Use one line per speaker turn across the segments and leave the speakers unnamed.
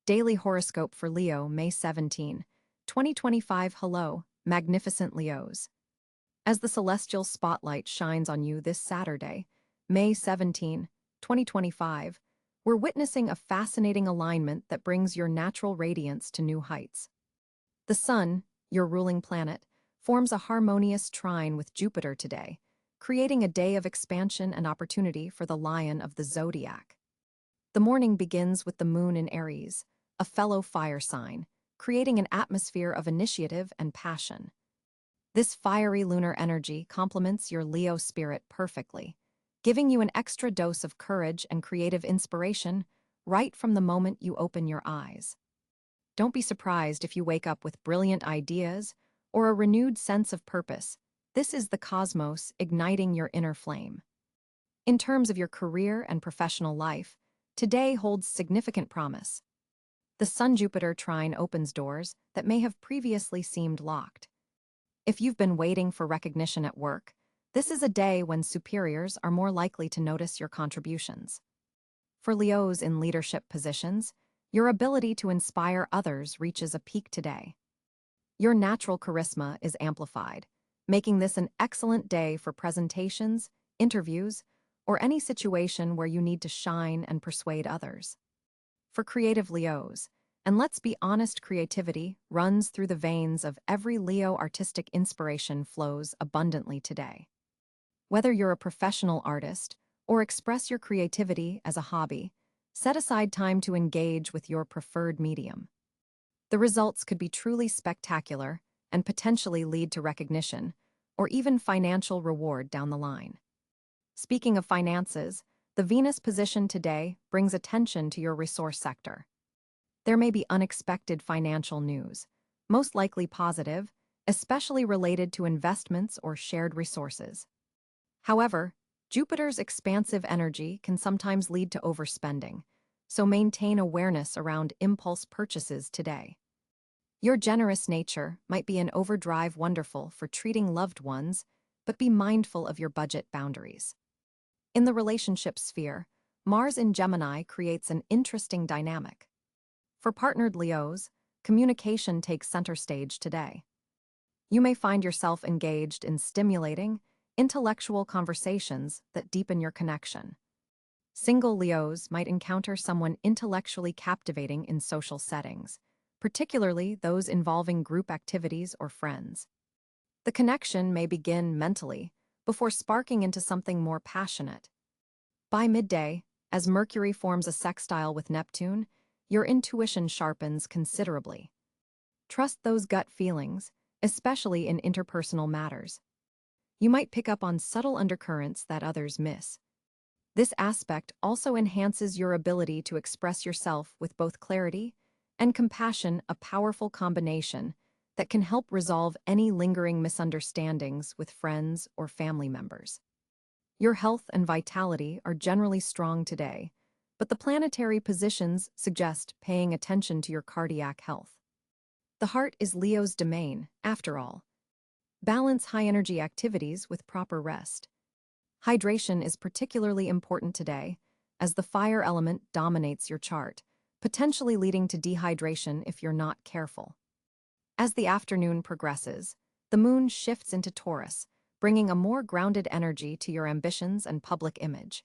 Daily Horoscope for Leo, May 17, 2025. Hello, magnificent Leos. As the celestial spotlight shines on you this Saturday, May 17, 2025, we're witnessing a fascinating alignment that brings your natural radiance to new heights. The Sun, your ruling planet, forms a harmonious trine with Jupiter today, creating a day of expansion and opportunity for the Lion of the zodiac. The morning begins with the Moon in Aries, a fellow fire sign, creating an atmosphere of initiative and passion. This fiery lunar energy complements your Leo spirit perfectly, giving you an extra dose of courage and creative inspiration right from the moment you open your eyes. Don't be surprised if you wake up with brilliant ideas or a renewed sense of purpose. This is the cosmos igniting your inner flame. In terms of your career and professional life, today holds significant promise. The Sun-Jupiter trine opens doors that may have previously seemed locked. If you've been waiting for recognition at work, this is a day when superiors are more likely to notice your contributions. For Leos in leadership positions, your ability to inspire others reaches a peak today. Your natural charisma is amplified, making this an excellent day for presentations, interviews, or any situation where you need to shine and persuade others. For creative Leos, and let's be honest, creativity runs through the veins of every Leo. Artistic inspiration flows abundantly today. Whether you're a professional artist or express your creativity as a hobby, set aside time to engage with your preferred medium. The results could be truly spectacular and potentially lead to recognition or even financial reward down the line. Speaking of finances, the Venus position today brings attention to your resource sector. There may be unexpected financial news, most likely positive, especially related to investments or shared resources. However, Jupiter's expansive energy can sometimes lead to overspending, so maintain awareness around impulse purchases today. Your generous nature might be an overdrive wonderful for treating loved ones, but be mindful of your budget boundaries. In the relationship sphere, Mars in Gemini creates an interesting dynamic. For partnered Leos, communication takes center stage today. You may find yourself engaged in stimulating, intellectual conversations that deepen your connection. Single Leos might encounter someone intellectually captivating in social settings, particularly those involving group activities or friends. The connection may begin mentally, before sparking into something more passionate. By midday, as Mercury forms a sextile with Neptune, your intuition sharpens considerably. Trust those gut feelings, especially in interpersonal matters. You might pick up on subtle undercurrents that others miss. This aspect also enhances your ability to express yourself with both clarity and compassion, a powerful combination that can help resolve any lingering misunderstandings with friends or family members. Your health and vitality are generally strong today, but the planetary positions suggest paying attention to your cardiac health. The heart is Leo's domain, after all. Balance high-energy activities with proper rest. Hydration is particularly important today, as the fire element dominates your chart, potentially leading to dehydration if you're not careful. As the afternoon progresses, the moon shifts into Taurus, bringing a more grounded energy to your ambitions and public image.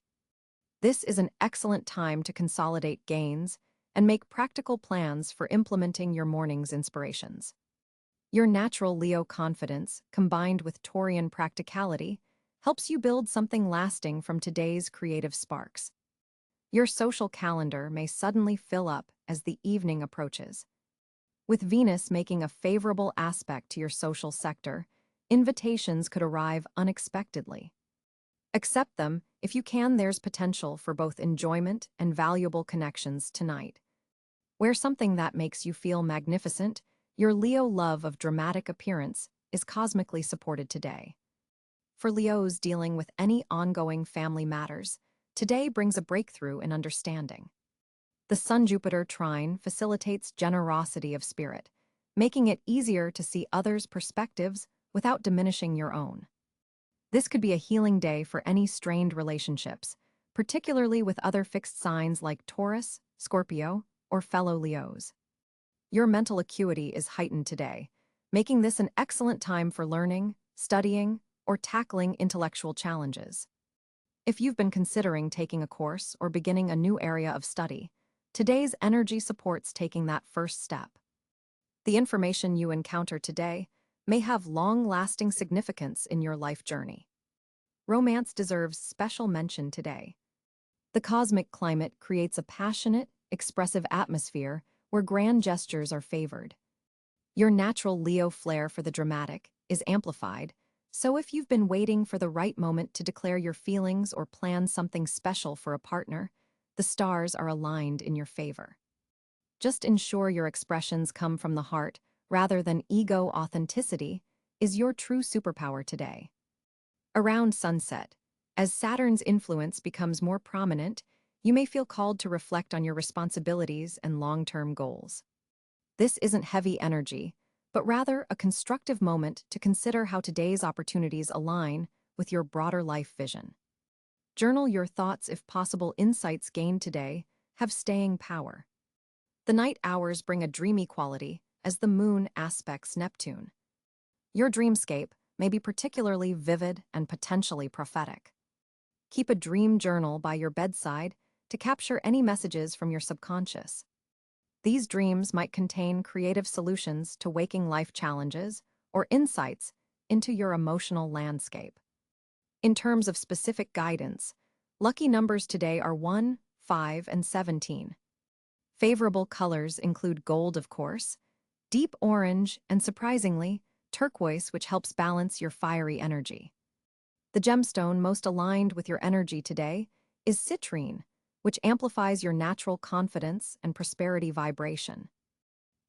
This is an excellent time to consolidate gains and make practical plans for implementing your morning's inspirations. Your natural Leo confidence, combined with Taurian practicality, helps you build something lasting from today's creative sparks. Your social calendar may suddenly fill up as the evening approaches. With Venus making a favorable aspect to your social sector, invitations could arrive unexpectedly. Accept them if you can. There's potential for both enjoyment and valuable connections tonight. Wear something that makes you feel magnificent. Your Leo love of dramatic appearance is cosmically supported today. For Leos dealing with any ongoing family matters, today brings a breakthrough in understanding. The Sun-Jupiter trine facilitates generosity of spirit, making it easier to see others' perspectives without diminishing your own. This could be a healing day for any strained relationships, particularly with other fixed signs like Taurus, Scorpio, or fellow Leos. Your mental acuity is heightened today, making this an excellent time for learning, studying, or tackling intellectual challenges. If you've been considering taking a course or beginning a new area of study, today's energy supports taking that first step. The information you encounter today may have long-lasting significance in your life journey. Romance deserves special mention today. The cosmic climate creates a passionate, expressive atmosphere where grand gestures are favored. Your natural Leo flair for the dramatic is amplified, so if you've been waiting for the right moment to declare your feelings or plan something special for a partner, the stars are aligned in your favor. Just ensure your expressions come from the heart rather than ego. Authenticity is your true superpower today. Around sunset, as Saturn's influence becomes more prominent, you may feel called to reflect on your responsibilities and long-term goals. This isn't heavy energy, but rather a constructive moment to consider how today's opportunities align with your broader life vision. Journal your thoughts if possible. Insights gained today have staying power. The night hours bring a dreamy quality as the moon aspects Neptune. Your dreamscape may be particularly vivid and potentially prophetic. Keep a dream journal by your bedside to capture any messages from your subconscious. These dreams might contain creative solutions to waking life challenges or insights into your emotional landscape. In terms of specific guidance, lucky numbers today are 1, 5, and 17. Favorable colors include gold, of course, deep orange, and surprisingly, turquoise, which helps balance your fiery energy. The gemstone most aligned with your energy today is citrine, which amplifies your natural confidence and prosperity vibration.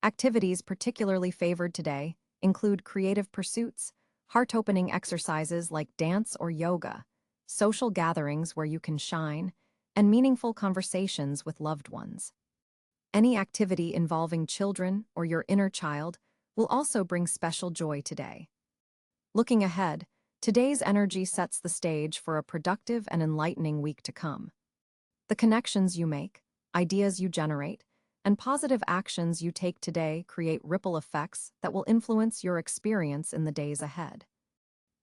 Activities particularly favored today include creative pursuits, heart-opening exercises like dance or yoga, social gatherings where you can shine, and meaningful conversations with loved ones. Any activity involving children or your inner child will also bring special joy today. Looking ahead, today's energy sets the stage for a productive and enlightening week to come. The connections you make, ideas you generate, and positive actions you take today create ripple effects that will influence your experience in the days ahead.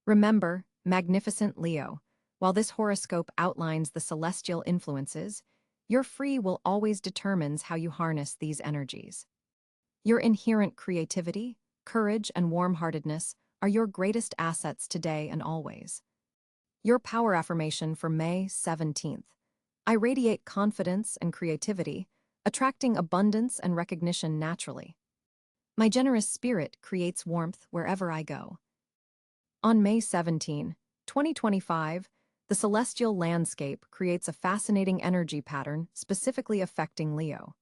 Remember, magnificent Leo, while this horoscope outlines the celestial influences, your free will always determines how you harness these energies. Your inherent creativity, courage, and warm-heartedness are your greatest assets today and always. Your power affirmation for May 17th. I radiate confidence and creativity, attracting abundance and recognition naturally. My generous spirit creates warmth wherever I go. On May 17, 2025, the celestial landscape creates a fascinating energy pattern specifically affecting Leo.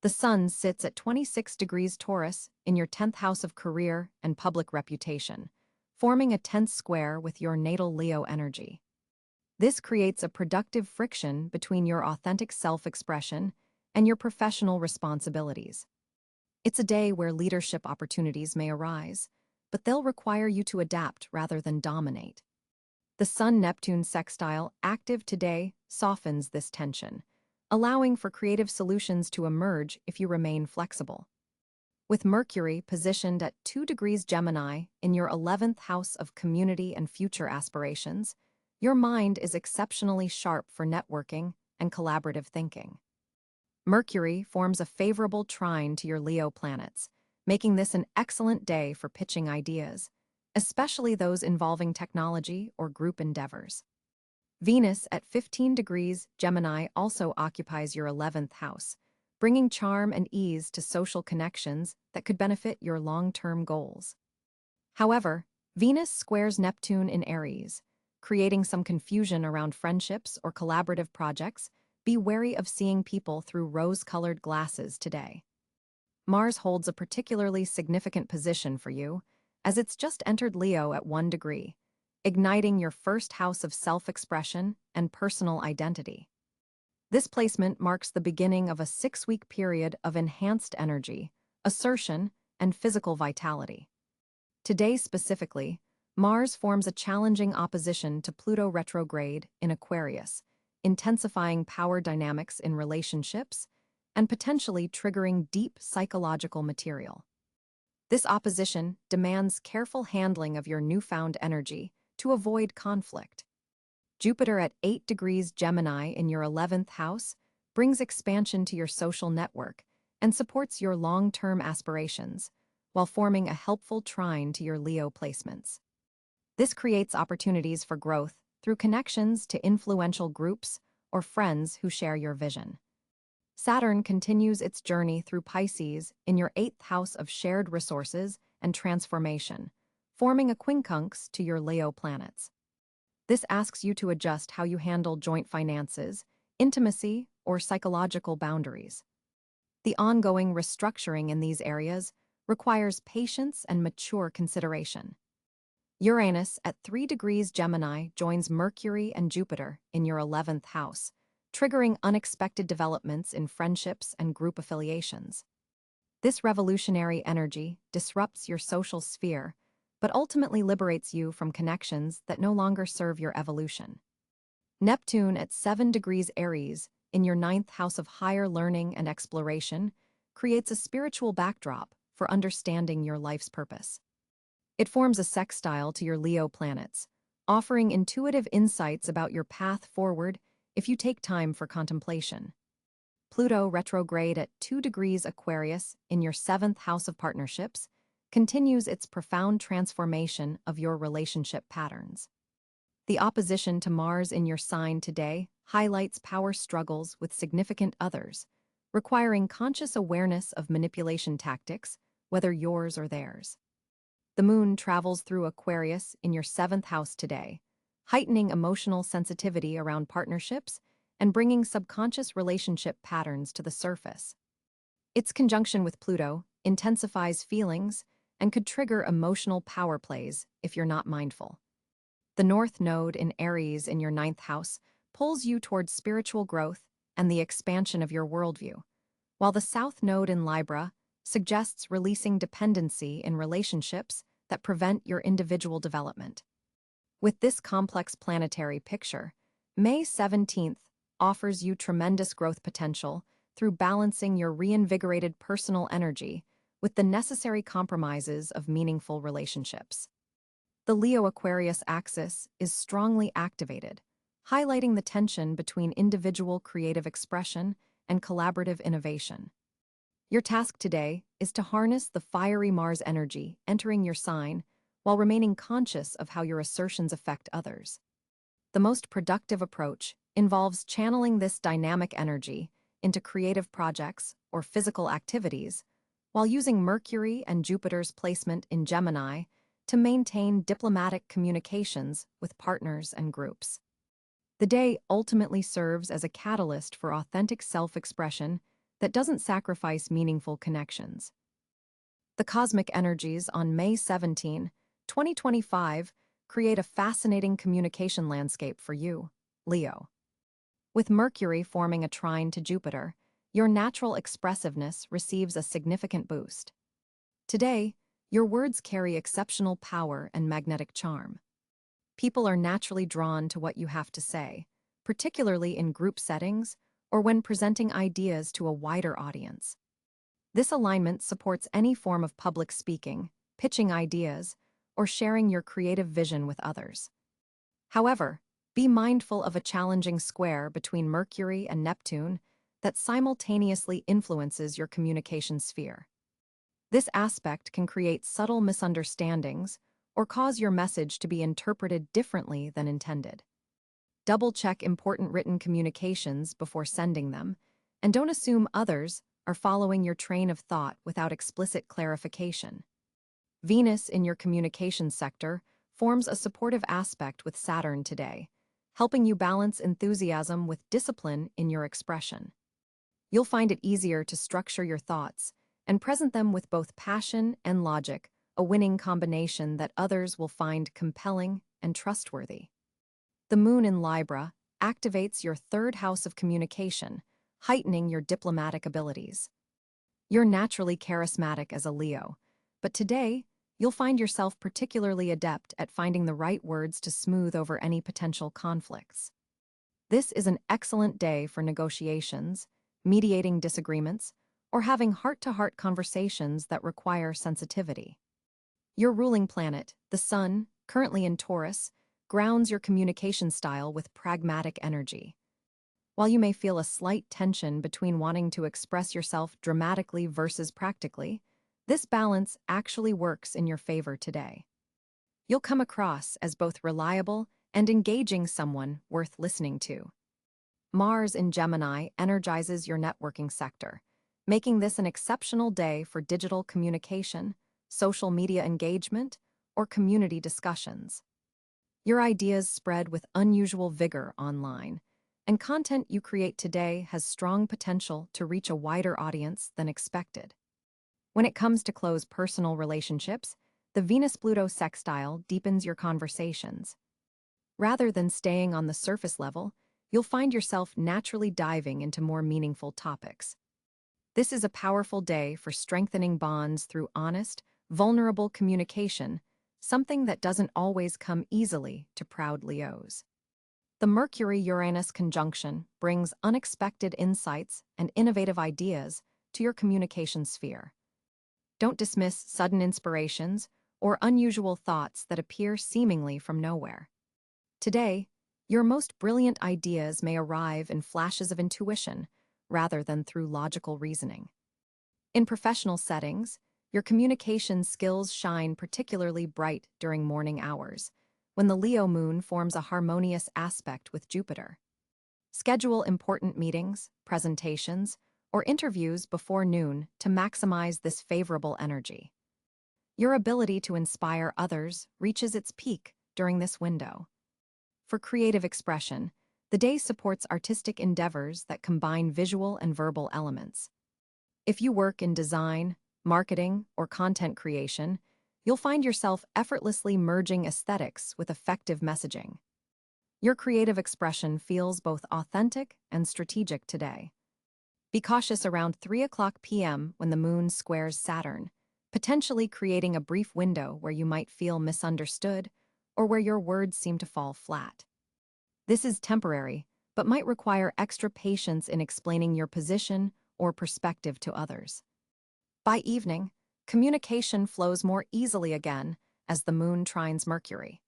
The sun sits at 26 degrees Taurus in your 10th house of career and public reputation, forming a tense square with your natal Leo energy. This creates a productive friction between your authentic self-expression and your professional responsibilities. It's a day where leadership opportunities may arise, but they'll require you to adapt rather than dominate. The Sun-Neptune sextile, active today, softens this tension, allowing for creative solutions to emerge if you remain flexible. With Mercury positioned at 2 degrees Gemini in your 11th house of community and future aspirations, your mind is exceptionally sharp for networking and collaborative thinking. Mercury forms a favorable trine to your Leo planets, making this an excellent day for pitching ideas, especially those involving technology or group endeavors. Venus at 15 degrees Gemini also occupies your 11th house, bringing charm and ease to social connections that could benefit your long-term goals. However, Venus squares Neptune in Aries, creating some confusion around friendships or collaborative projects. Be wary of seeing people through rose-colored glasses today. Mars holds a particularly significant position for you, as it's just entered Leo at 1 degree, igniting your first house of self-expression and personal identity. This placement marks the beginning of a 6-week period of enhanced energy, assertion, and physical vitality. Today specifically, Mars forms a challenging opposition to Pluto retrograde in Aquarius, intensifying power dynamics in relationships and potentially triggering deep psychological material. This opposition demands careful handling of your newfound energy to avoid conflict. Jupiter at 8 degrees Gemini in your 11th house brings expansion to your social network and supports your long-term aspirations, while forming a helpful trine to your Leo placements. This creates opportunities for growth through connections to influential groups or friends who share your vision. Saturn continues its journey through Pisces in your 8th house of shared resources and transformation, forming a quincunx to your Leo planets. This asks you to adjust how you handle joint finances, intimacy, or psychological boundaries. The ongoing restructuring in these areas requires patience and mature consideration. Uranus at 3 degrees Gemini joins Mercury and Jupiter in your 11th house, triggering unexpected developments in friendships and group affiliations. This revolutionary energy disrupts your social sphere, but ultimately liberates you from connections that no longer serve your evolution. Neptune at 7 degrees Aries in your 9th house of higher learning and exploration creates a spiritual backdrop for understanding your life's purpose. It forms a sextile to your Leo planets, offering intuitive insights about your path forward if you take time for contemplation. Pluto retrograde at 2 degrees Aquarius in your 7th house of partnerships continues its profound transformation of your relationship patterns. The opposition to Mars in your sign today highlights power struggles with significant others, requiring conscious awareness of manipulation tactics, whether yours or theirs. The moon travels through Aquarius in your 7th house today, heightening emotional sensitivity around partnerships and bringing subconscious relationship patterns to the surface. Its conjunction with Pluto intensifies feelings and could trigger emotional power plays if you're not mindful. The North Node in Aries in your 9th house pulls you towards spiritual growth and the expansion of your worldview, while the South Node in Libra suggests releasing dependency in relationships that prevent your individual development. With this complex planetary picture, May 17th offers you tremendous growth potential through balancing your reinvigorated personal energy with the necessary compromises of meaningful relationships. The Leo-Aquarius axis is strongly activated, highlighting the tension between individual creative expression and collaborative innovation. Your task today is to harness the fiery Mars energy entering your sign while remaining conscious of how your assertions affect others. The most productive approach involves channeling this dynamic energy into creative projects or physical activities, while using Mercury and Jupiter's placement in Gemini to maintain diplomatic communications with partners and groups. The day ultimately serves as a catalyst for authentic self-expression that doesn't sacrifice meaningful connections. The cosmic energies on May 17, 2025, create a fascinating communication landscape for you, Leo. With Mercury forming a trine to Jupiter, your natural expressiveness receives a significant boost. Today, your words carry exceptional power and magnetic charm. People are naturally drawn to what you have to say, particularly in group settings or when presenting ideas to a wider audience. This alignment supports any form of public speaking, pitching ideas, or sharing your creative vision with others. However, be mindful of a challenging square between Mercury and Neptune that simultaneously influences your communication sphere. This aspect can create subtle misunderstandings or cause your message to be interpreted differently than intended. Double-check important written communications before sending them, and don't assume others are following your train of thought without explicit clarification. Venus in your communication sector forms a supportive aspect with Saturn today, helping you balance enthusiasm with discipline in your expression. You'll find it easier to structure your thoughts and present them with both passion and logic, a winning combination that others will find compelling and trustworthy. The moon in Libra activates your 3rd house of communication, heightening your diplomatic abilities. You're naturally charismatic as a Leo, but today, you'll find yourself particularly adept at finding the right words to smooth over any potential conflicts. This is an excellent day for negotiations, mediating disagreements, or having heart-to-heart conversations that require sensitivity. Your ruling planet, the Sun, currently in Taurus, grounds your communication style with pragmatic energy. While you may feel a slight tension between wanting to express yourself dramatically versus practically, this balance actually works in your favor today. You'll come across as both reliable and engaging someone worth listening to. Mars in Gemini energizes your networking sector, making this an exceptional day for digital communication, social media engagement, or community discussions. Your ideas spread with unusual vigor online, and content you create today has strong potential to reach a wider audience than expected. When it comes to close personal relationships, the Venus-Pluto sextile deepens your conversations. Rather than staying on the surface level, you'll find yourself naturally diving into more meaningful topics. This is a powerful day for strengthening bonds through honest, vulnerable communication, something that doesn't always come easily to proud Leos. The Mercury-Uranus conjunction brings unexpected insights and innovative ideas to your communication sphere. Don't dismiss sudden inspirations or unusual thoughts that appear seemingly from nowhere. Today, your most brilliant ideas may arrive in flashes of intuition rather than through logical reasoning. In professional settings, your communication skills shine particularly bright during morning hours, when the Leo moon forms a harmonious aspect with Jupiter. Schedule important meetings, presentations, or interviews before noon to maximize this favorable energy. Your ability to inspire others reaches its peak during this window. For creative expression, the day supports artistic endeavors that combine visual and verbal elements. If you work in design, marketing, or content creation, you'll find yourself effortlessly merging aesthetics with effective messaging. Your creative expression feels both authentic and strategic today. Be cautious around 3 p.m. when the moon squares Saturn, potentially creating a brief window where you might feel misunderstood or where your words seem to fall flat. This is temporary, but might require extra patience in explaining your position or perspective to others. By evening, communication flows more easily again as the moon trines Mercury.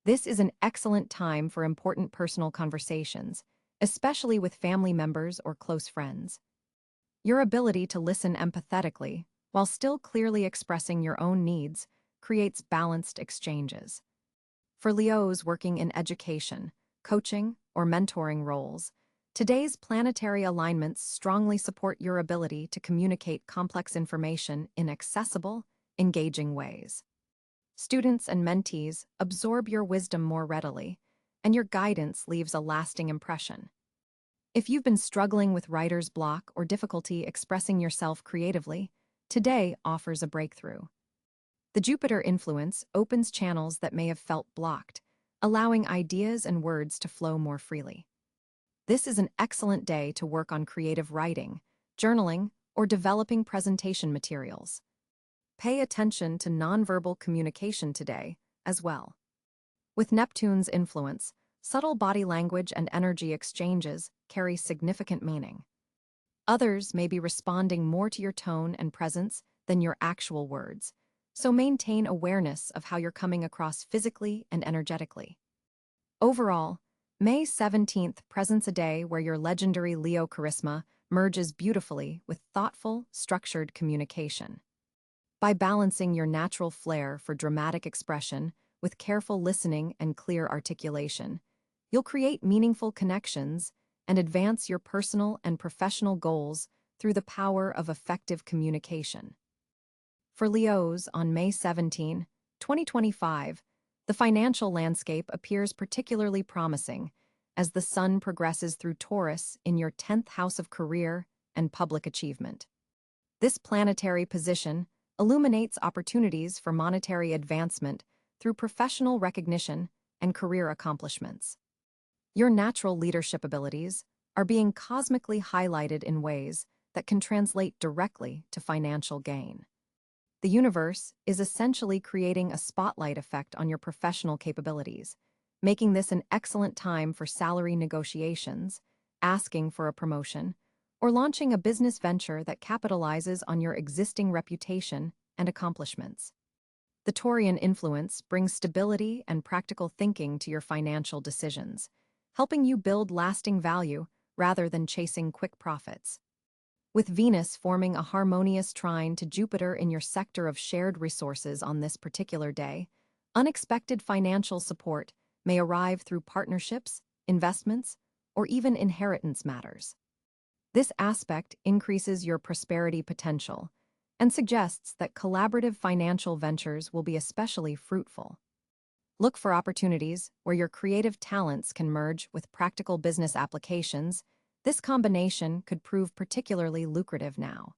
This is an excellent time for important personal conversations, especially with family members or close friends. Your ability to listen empathetically while still clearly expressing your own needs creates balanced exchanges. For Leos working in education, coaching, or mentoring roles, today's planetary alignments strongly support your ability to communicate complex information in accessible, engaging ways. Students and mentees absorb your wisdom more readily, and your guidance leaves a lasting impression. If you've been struggling with writer's block or difficulty expressing yourself creatively, today offers a breakthrough. The Jupiter influence opens channels that may have felt blocked, allowing ideas and words to flow more freely. This is an excellent day to work on creative writing, journaling, or developing presentation materials. Pay attention to nonverbal communication today as well. With Neptune's influence, subtle body language and energy exchanges carry significant meaning. Others may be responding more to your tone and presence than your actual words, so maintain awareness of how you're coming across physically and energetically. Overall, May 17th presents a day where your legendary Leo charisma merges beautifully with thoughtful, structured communication. By balancing your natural flair for dramatic expression with careful listening and clear articulation, you'll create meaningful connections and advance your personal and professional goals through the power of effective communication. For Leos on May 17, 2025, the financial landscape appears particularly promising as the Sun progresses through Taurus in your 10th house of career and public achievement. This planetary position illuminates opportunities for monetary advancement through professional recognition and career accomplishments. Your natural leadership abilities are being cosmically highlighted in ways that can translate directly to financial gain. The universe is essentially creating a spotlight effect on your professional capabilities, making this an excellent time for salary negotiations, asking for a promotion, or launching a business venture that capitalizes on your existing reputation and accomplishments. The Taurian influence brings stability and practical thinking to your financial decisions, helping you build lasting value rather than chasing quick profits. With Venus forming a harmonious trine to Jupiter in your sector of shared resources on this particular day, unexpected financial support may arrive through partnerships, investments, or even inheritance matters. This aspect increases your prosperity potential and suggests that collaborative financial ventures will be especially fruitful. Look for opportunities where your creative talents can merge with practical business applications. This combination could prove particularly lucrative now.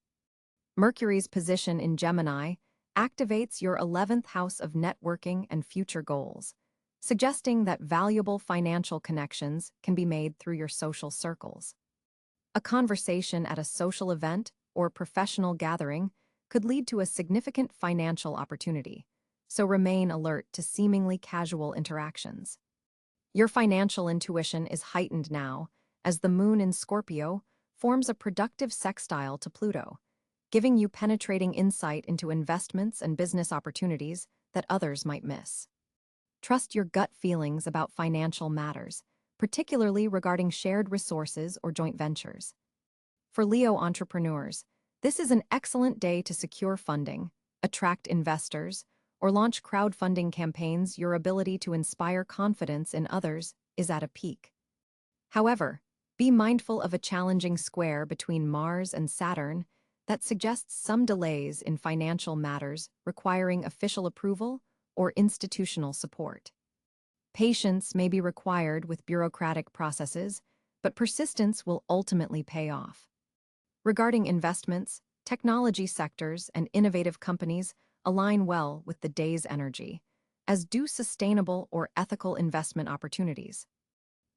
Mercury's position in Gemini activates your 11th house of networking and future goals, suggesting that valuable financial connections can be made through your social circles. A conversation at a social event or professional gathering could lead to a significant financial opportunity, so remain alert to seemingly casual interactions. Your financial intuition is heightened now, as the moon in Scorpio forms a productive sextile to Pluto, giving you penetrating insight into investments and business opportunities that others might miss. Trust your gut feelings about financial matters, particularly regarding shared resources or joint ventures. For Leo entrepreneurs, this is an excellent day to secure funding, attract investors, or launch crowdfunding campaigns. Your ability to inspire confidence in others is at a peak. However, be mindful of a challenging square between Mars and Saturn that suggests some delays in financial matters requiring official approval or institutional support. Patience may be required with bureaucratic processes, but persistence will ultimately pay off. Regarding investments, technology sectors and innovative companies align well with the day's energy, as do sustainable or ethical investment opportunities.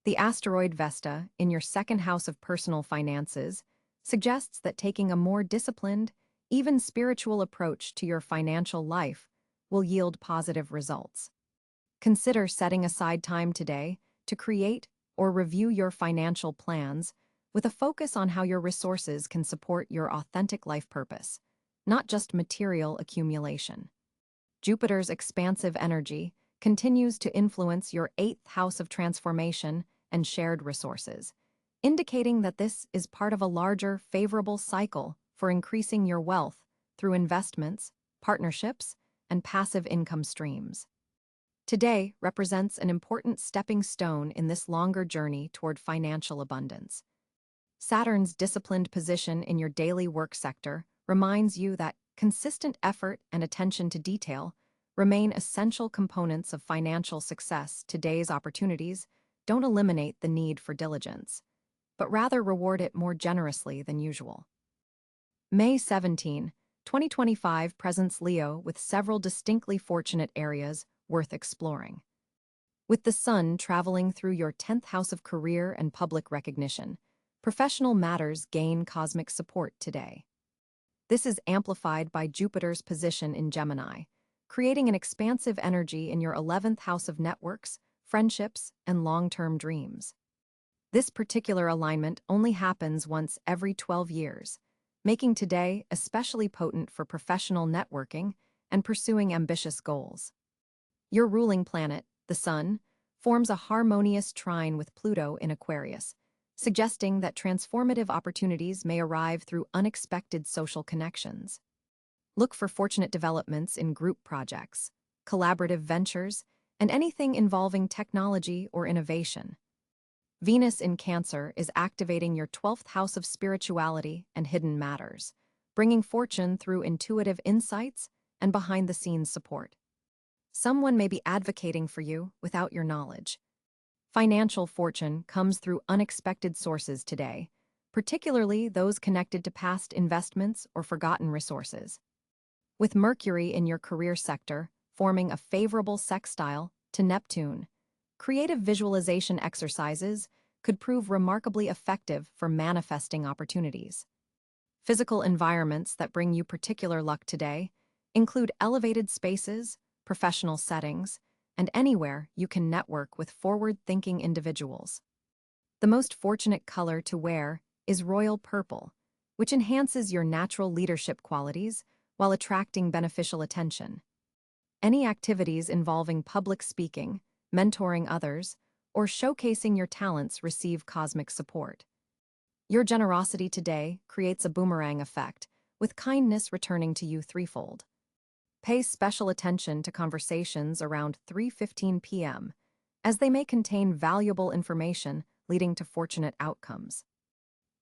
The asteroid Vesta in your second house of personal finances suggests that taking a more disciplined, even spiritual approach to your financial life will yield positive results. Consider setting aside time today to create or review your financial plans with a focus on how your resources can support your authentic life purpose, not just material accumulation. Jupiter's expansive energy continues to influence your 8th house of transformation and shared resources, indicating that this is part of a larger, favorable cycle for increasing your wealth through investments, partnerships, and passive income streams. Today represents an important stepping stone in this longer journey toward financial abundance. Saturn's disciplined position in your daily work sector reminds you that consistent effort and attention to detail remain essential components of financial success. Today's opportunities don't eliminate the need for diligence, but rather reward it more generously than usual. May 17, 2025 presents Leo with several distinctly fortunate areas worth exploring. With the Sun traveling through your 10th house of career and public recognition, professional matters gain cosmic support today. This is amplified by Jupiter's position in Gemini, creating an expansive energy in your 11th house of networks, friendships, and long-term dreams. This particular alignment only happens once every 12 years, making today especially potent for professional networking and pursuing ambitious goals. Your ruling planet, the Sun, forms a harmonious trine with Pluto in Aquarius, suggesting that transformative opportunities may arrive through unexpected social connections. Look for fortunate developments in group projects, collaborative ventures, and anything involving technology or innovation. Venus in Cáncer is activating your 12th house of spirituality and hidden matters, bringing fortune through intuitive insights and behind-the-scenes support. Someone may be advocating for you without your knowledge. Financial fortune comes through unexpected sources today, particularly those connected to past investments or forgotten resources. With Mercury in your career sector forming a favorable sextile to Neptune, creative visualization exercises could prove remarkably effective for manifesting opportunities. Physical environments that bring you particular luck today include elevated spaces, professional settings, and anywhere you can network with forward-thinking individuals. The most fortunate color to wear is royal purple, which enhances your natural leadership qualities while attracting beneficial attention. Any activities involving public speaking, mentoring others, or showcasing your talents receive cosmic support. Your generosity today creates a boomerang effect, with kindness returning to you threefold. Pay special attention to conversations around 3:15 p.m., as they may contain valuable information leading to fortunate outcomes.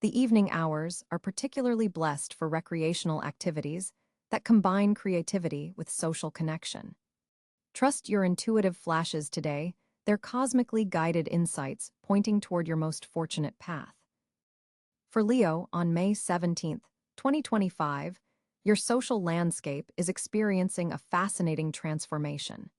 The evening hours are particularly blessed for recreational activities that combine creativity with social connection. Trust your intuitive flashes today, they're cosmically guided insights pointing toward your most fortunate path. For Leo, on May 17, 2025, your social landscape is experiencing a fascinating transformation.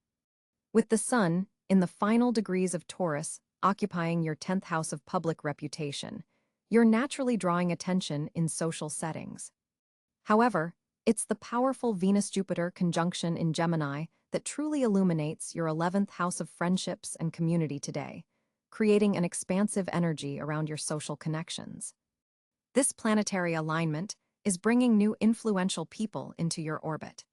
With the Sun, in the final degrees of Taurus, occupying your 10th house of public reputation, you're naturally drawing attention in social settings. However, it's the powerful Venus-Jupiter conjunction in Gemini that truly illuminates your 11th house of friendships and community today, creating an expansive energy around your social connections. This planetary alignment is bringing new influential people into your orbit.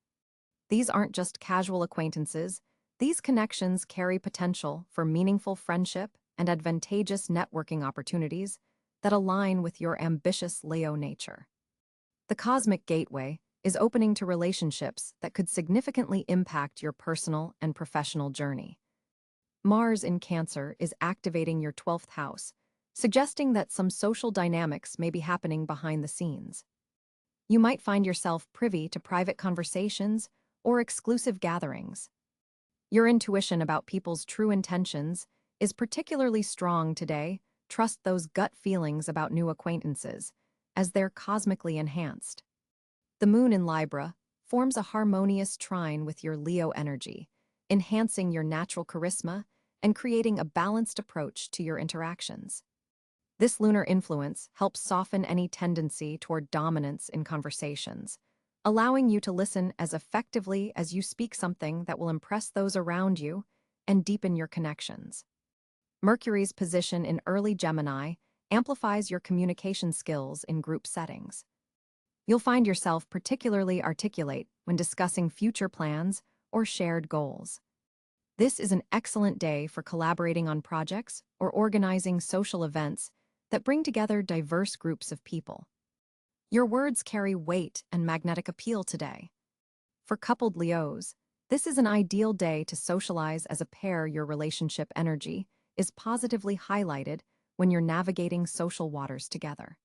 These aren't just casual acquaintances, these connections carry potential for meaningful friendship and advantageous networking opportunities that align with your ambitious Leo nature. The cosmic gateway is opening to relationships that could significantly impact your personal and professional journey. Mars in Cáncer is activating your 12th house, suggesting that some social dynamics may be happening behind the scenes. You might find yourself privy to private conversations or exclusive gatherings. Your intuition about people's true intentions is particularly strong today. Trust those gut feelings about new acquaintances, as they're cosmically enhanced. The moon in Libra forms a harmonious trine with your Leo energy, enhancing your natural charisma and creating a balanced approach to your interactions. This lunar influence helps soften any tendency toward dominance in conversations, allowing you to listen as effectively as you speak something that will impress those around you and deepen your connections. Mercury's position in early Gemini amplifies your communication skills in group settings. You'll find yourself particularly articulate when discussing future plans or shared goals. This is an excellent day for collaborating on projects or organizing social events that bring together diverse groups of people. Your words carry weight and magnetic appeal today. For coupled Leos, this is an ideal day to socialize as a pair. Your relationship energy is positively highlighted when you're navigating social waters together.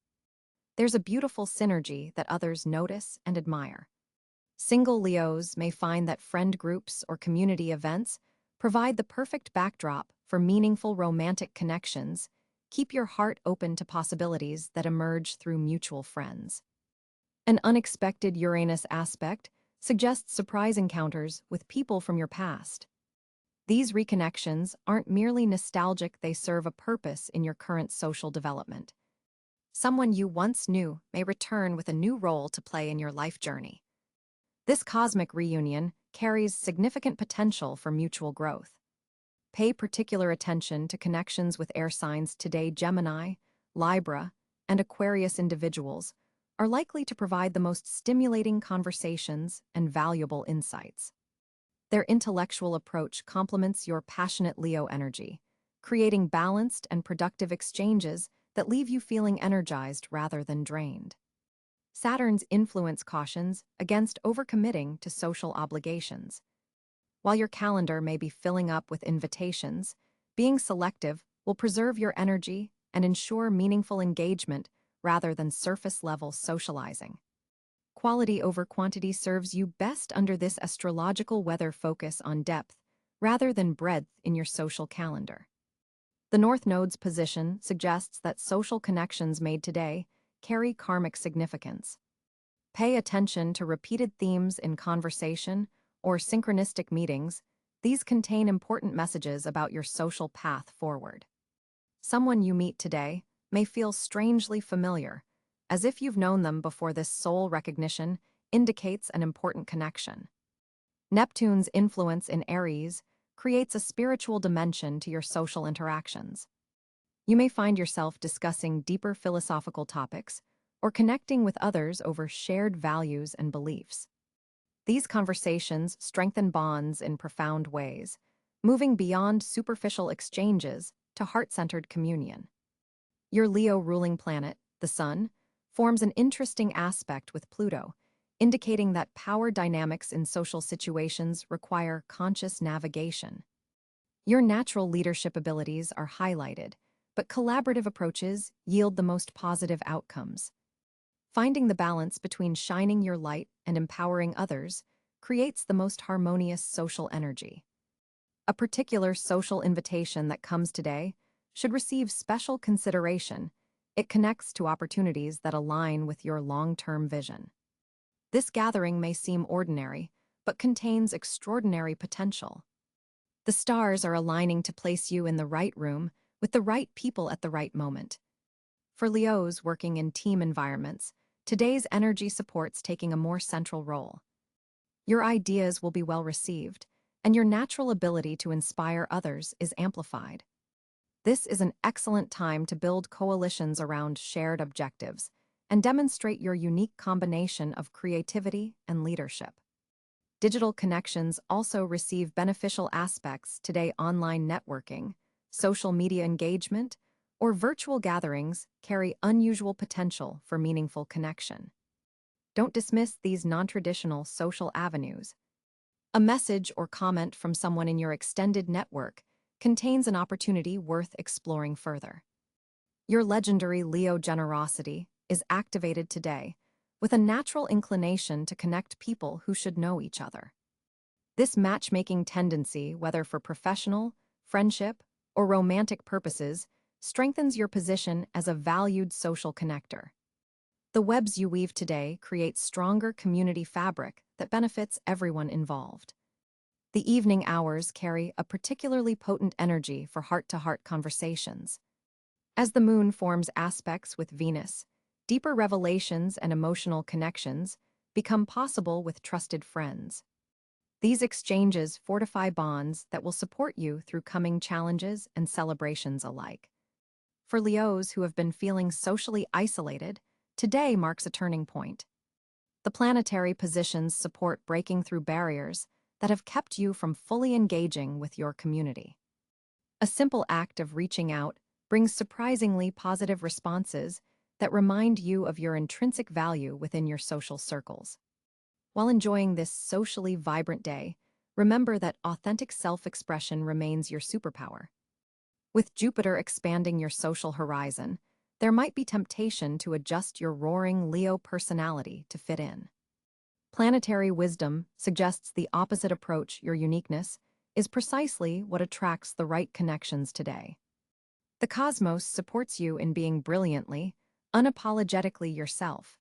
There's a beautiful synergy that others notice and admire. Single Leos may find that friend groups or community events provide the perfect backdrop for meaningful romantic connections. Keep your heart open to possibilities that emerge through mutual friends. An unexpected Uranus aspect suggests surprise encounters with people from your past. These reconnections aren't merely nostalgic, they serve a purpose in your current social development. Someone you once knew may return with a new role to play in your life journey. This cosmic reunion carries significant potential for mutual growth. Pay particular attention to connections with air signs today. Gemini, Libra, and Aquarius individuals are likely to provide the most stimulating conversations and valuable insights. Their intellectual approach complements your passionate Leo energy, creating balanced and productive exchanges that leave you feeling energized rather than drained. Saturn's influence cautions against overcommitting to social obligations. While your calendar may be filling up with invitations, being selective will preserve your energy and ensure meaningful engagement rather than surface-level socializing. Quality over quantity serves you best under this astrological weather. Focus on depth rather than breadth in your social calendar. The North Node's position suggests that social connections made today carry karmic significance. Pay attention to repeated themes in conversation or synchronistic meetings. These contain important messages about your social path forward. Someone you meet today may feel strangely familiar, as if you've known them before. This soul recognition indicates an important connection. Neptune's influence in Aries creates a spiritual dimension to your social interactions. You may find yourself discussing deeper philosophical topics or connecting with others over shared values and beliefs. These conversations strengthen bonds in profound ways, moving beyond superficial exchanges to heart-centered communion. Your Leo ruling planet, the Sun, forms an interesting aspect with Pluto, indicating that power dynamics in social situations require conscious navigation. Your natural leadership abilities are highlighted, but collaborative approaches yield the most positive outcomes. Finding the balance between shining your light and empowering others creates the most harmonious social energy. A particular social invitation that comes today should receive special consideration. It connects to opportunities that align with your long-term vision. This gathering may seem ordinary, but contains extraordinary potential. The stars are aligning to place you in the right room with the right people at the right moment. For Leos working in team environments, today's energy supports taking a more central role. Your ideas will be well received, and your natural ability to inspire others is amplified. This is an excellent time to build coalitions around shared objectives and demonstrate your unique combination of creativity and leadership. Digital connections also receive beneficial aspects today. Online networking, social media engagement, or virtual gatherings carry unusual potential for meaningful connection. Don't dismiss these non-traditional social avenues. A message or comment from someone in your extended network contains an opportunity worth exploring further. Your legendary Leo generosity is activated today, with a natural inclination to connect people who should know each other. This matchmaking tendency, whether for professional, friendship, or romantic purposes, strengthens your position as a valued social connector. The webs you weave today create stronger community fabric that benefits everyone involved. The evening hours carry a particularly potent energy for heart-to-heart conversations. As the moon forms aspects with Venus, deeper revelations and emotional connections become possible with trusted friends. These exchanges fortify bonds that will support you through coming challenges and celebrations alike. For Leos who have been feeling socially isolated, today marks a turning point. The planetary positions support breaking through barriers that have kept you from fully engaging with your community. A simple act of reaching out brings surprisingly positive responses that remind you of your intrinsic value within your social circles. While enjoying this socially vibrant day, remember that authentic self-expression remains your superpower. With Jupiter expanding your social horizon, there might be temptation to adjust your roaring Leo personality to fit in. Planetary wisdom suggests the opposite approach. Your uniqueness is precisely what attracts the right connections today. The cosmos supports you in being brilliantly, unapologetically yourself.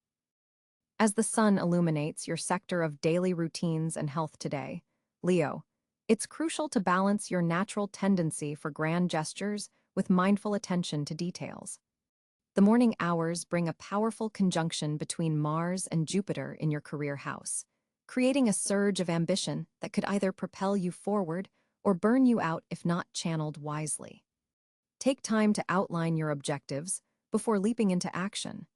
As the sun illuminates your sector of daily routines and health today, Leo, it's crucial to balance your natural tendency for grand gestures with mindful attention to details. The morning hours bring a powerful conjunction between Mars and Jupiter in your career house, creating a surge of ambition that could either propel you forward or burn you out if not channeled wisely. Take time to outline your objectives before leaping into action.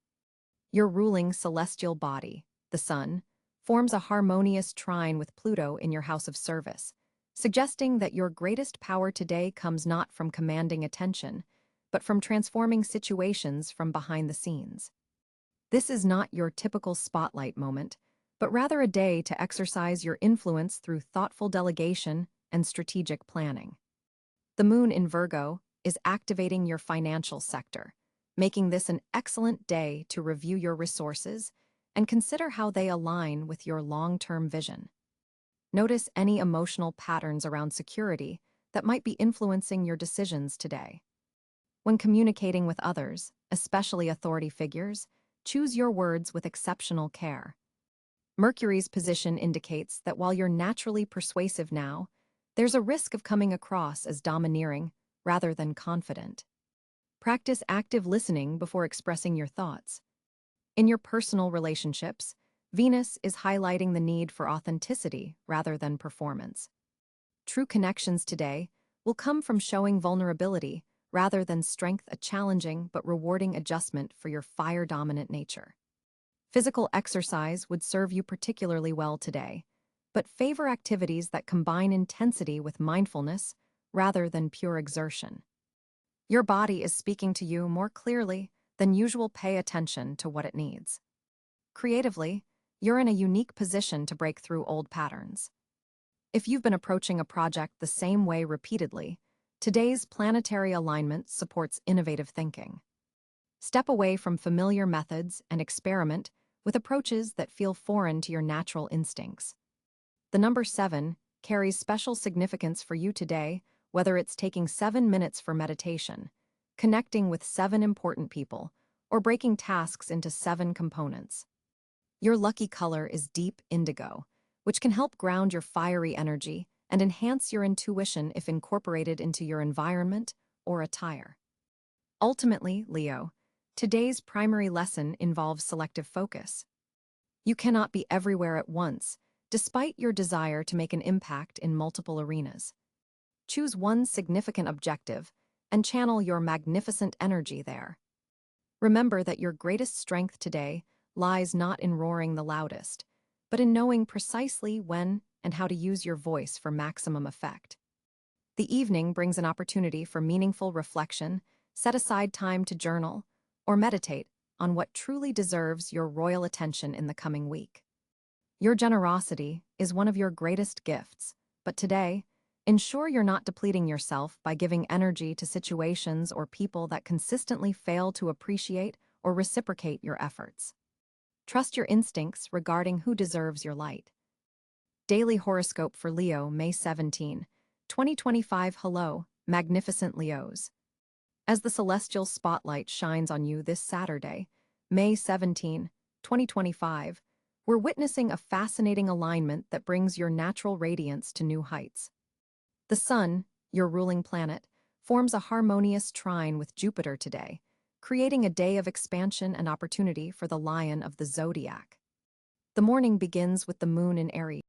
Your ruling celestial body, the Sun, forms a harmonious trine with Pluto in your house of service, suggesting that your greatest power today comes not from commanding attention, but from transforming situations from behind the scenes. This is not your typical spotlight moment, but rather a day to exercise your influence through thoughtful delegation and strategic planning. The moon in Virgo is activating your financial sector, making this an excellent day to review your resources and consider how they align with your long-term vision. Notice any emotional patterns around security that might be influencing your decisions today. When communicating with others, especially authority figures, choose your words with exceptional care. Mercury's position indicates that while you're naturally persuasive now, there's a risk of coming across as domineering rather than confident. Practice active listening before expressing your thoughts. In your personal relationships, Venus is highlighting the need for authenticity rather than performance. True connections today will come from showing vulnerability rather than strength, a challenging but rewarding adjustment for your fire-dominant nature. Physical exercise would serve you particularly well today, but favor activities that combine intensity with mindfulness rather than pure exertion. Your body is speaking to you more clearly than usual. Pay attention to what it needs. Creatively, you're in a unique position to break through old patterns. If you've been approaching a project the same way repeatedly, today's planetary alignment supports innovative thinking. Step away from familiar methods and experiment with approaches that feel foreign to your natural instincts. The number 7 carries special significance for you today, whether it's taking 7 minutes for meditation, connecting with 7 important people, or breaking tasks into 7 components. Your lucky color is deep indigo, which can help ground your fiery energy and enhance your intuition if incorporated into your environment or attire. Ultimately, Leo, today's primary lesson involves selective focus. You cannot be everywhere at once, despite your desire to make an impact in multiple arenas. Choose one significant objective and channel your magnificent energy there. Remember that your greatest strength today lies not in roaring the loudest, but in knowing precisely when and how to use your voice for maximum effect. The evening brings an opportunity for meaningful reflection. Set aside time to journal or meditate on what truly deserves your royal attention in the coming week. Your generosity is one of your greatest gifts, but today, ensure you're not depleting yourself by giving energy to situations or people that consistently fail to appreciate or reciprocate your efforts. Trust your instincts regarding who deserves your light. Daily Horoscope for Leo, May 17, 2025. Hello, magnificent Leos. As the celestial spotlight shines on you this Saturday, May 17, 2025, we're witnessing a fascinating alignment that brings your natural radiance to new heights. The Sun, your ruling planet, forms a harmonious trine with Jupiter today, creating a day of expansion and opportunity for the lion of the zodiac. The morning begins with the moon in Aries.